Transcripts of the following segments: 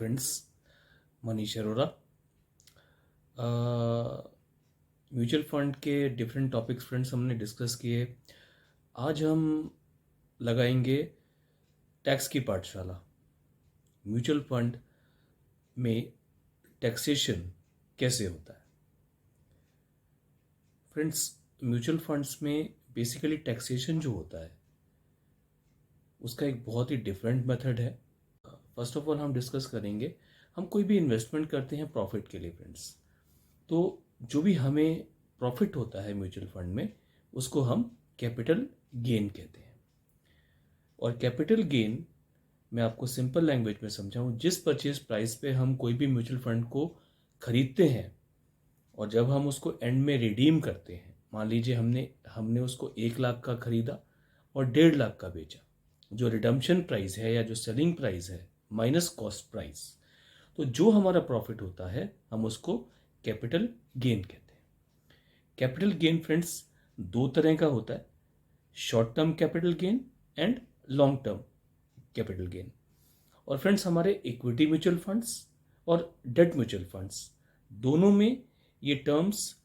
Friends, Manish Arora. Mutual fund के different topics friends हमने discuss किए। आज हम लगाएंगे टैक्स की पाठशाला। म्यूचुअल फंड में टैक्सेशन कैसे होता है। फ्रेंड्स, म्यूचुअल फंड्स में बेसिकली टैक्सेशन जो होता है उसका एक बहुत ही डिफरेंट मेथड है। फर्स्ट ऑफ ऑल हम डिस्कस करेंगे, हम कोई भी इन्वेस्टमेंट करते हैं प्रॉफिट के लिए फ्रेंड्स, तो जो भी हमें प्रॉफिट होता है म्यूचुअल फंड में उसको हम कैपिटल गेन कहते हैं। और कैपिटल गेन मैं आपको सिंपल लैंग्वेज में समझाऊं, जिस परचेज प्राइस पे हम कोई भी म्यूचुअल फंड को खरीदते हैं और जब हम उसको एंड में रिडीम करते हैं, मान लीजिए हमने उसको 1 लाख का खरीदा और 1.5 लाख का बेचा, जो रिडम्पशन प्राइस है या जो सेलिंग प्राइस है माइनस कॉस्ट प्राइस, तो जो हमारा प्रॉफिट होता है हम उसको कैपिटल गेन कहते हैं। कैपिटल गेन फ्रेंड्स 2 तरह का होता है, short term capital gain and long term capital gain. और फ्रेंड्स, हमारे इक्विटी म्यूचुअल फंड्स और डेट म्यूचुअल फंड्स दोनों में ये terms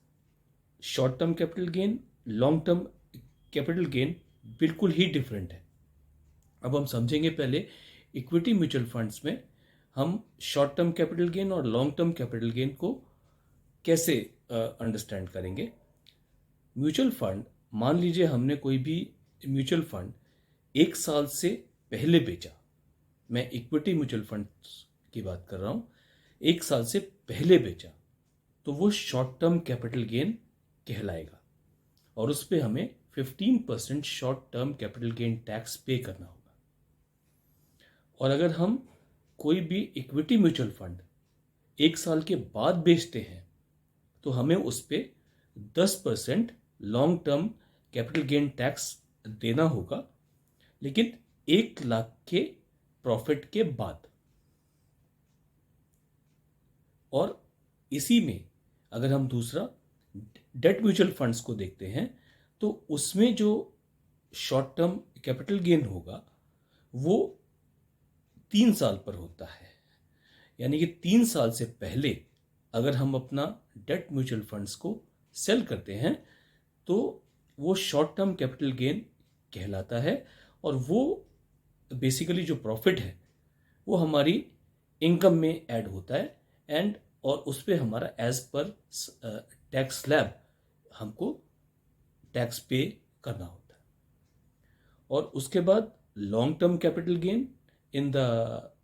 short term capital gain, long term capital gain बिल्कुल ही डिफरेंट है। अब हम समझेंगे पहले इक्विटी म्यूचुअल फंड्स में हम शॉर्ट टर्म कैपिटल गेन और लॉन्ग टर्म कैपिटल गेन को कैसे अंडरस्टैंड करेंगे। म्यूचुअल फंड, मान लीजिए हमने कोई भी म्यूचुअल फंड 1 साल से पहले बेचा, मैं इक्विटी म्यूचुअल फंड की बात कर रहा हूं, 1 साल से पहले बेचा, तो वो शॉर्ट टर्म कैपिटल गेन कहलाएगा और उस पर हमें 15% short term capital gain tax पे करना होगा। और अगर हम कोई भी इक्विटी म्यूचुअल फंड 1 साल के बाद बेचते हैं तो हमें उस पर 10% long term capital gain tax देना होगा, लेकिन 1 लाख के प्रॉफिट के बाद। और इसी में अगर हम दूसरा डेट म्यूचुअल फंड्स को देखते हैं तो उसमें जो शॉर्ट टर्म कैपिटल गेन होगा वो 3 साल पर होता है, यानी कि 3 साल से पहले अगर हम अपना डेट म्यूचुअल फंड्स को सेल करते हैं तो वो शॉर्ट टर्म कैपिटल गेन कहलाता है और वो बेसिकली जो प्रॉफिट है वो हमारी इनकम में ऐड होता है एंड और उस पर हमारा एज पर टैक्स स्लैब हमको टैक्स पे करना होता है। और उसके बाद long term capital gain in the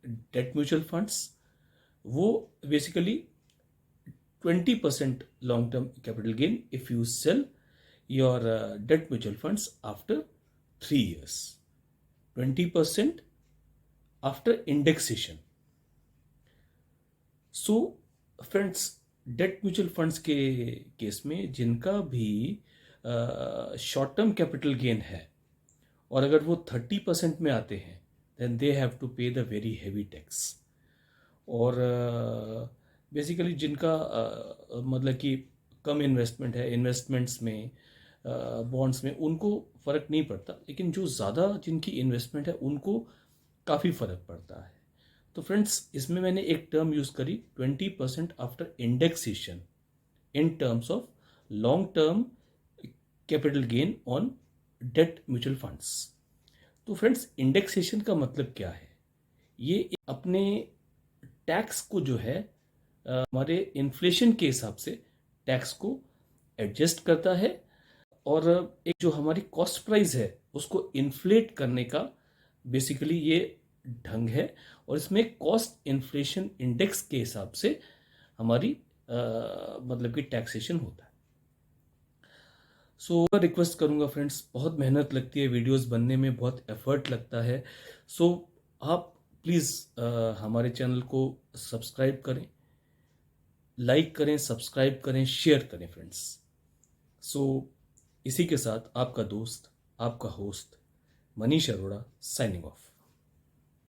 debt mutual funds, वो basically 20% long term capital gain if you sell your debt mutual funds after 3 years, 20% after indexation. So friends, debt mutual funds के case में जिनका भी short term capital gain है और अगर वो 30% में आते हैं then they have to pay the very heavy tax. और बेसिकली जिनका मतलब कि कम इन्वेस्टमेंट है, इन्वेस्टमेंट्स में बॉन्ड्स में उनको फ़र्क नहीं पड़ता, लेकिन जो ज़्यादा जिनकी इन्वेस्टमेंट है उनको काफ़ी फ़र्क पड़ता है। तो फ्रेंड्स, इसमें मैंने एक टर्म यूज़ करी 20% after indexation in terms of long term capital gain on debt mutual funds. तो फ्रेंड्स, इंडेक्सेशन का मतलब क्या है? ये अपने टैक्स को जो है हमारे इन्फ्लेशन के हिसाब से टैक्स को एडजस्ट करता है और एक जो हमारी कॉस्ट प्राइस है उसको इन्फ्लेट करने का बेसिकली ये ढंग है। और इसमें कॉस्ट इन्फ्लेशन इंडेक्स के हिसाब से हमारी मतलब कि टैक्सेशन होता है। सो रिक्वेस्ट करूंगा फ्रेंड्स, बहुत मेहनत लगती है वीडियोस बनने में, बहुत एफर्ट लगता है। सो आप प्लीज़ हमारे चैनल को सब्सक्राइब करें, लाइक करें, सब्सक्राइब करें, शेयर करें फ्रेंड्स। सो इसी के साथ आपका दोस्त, आपका host Manish Arora signing off.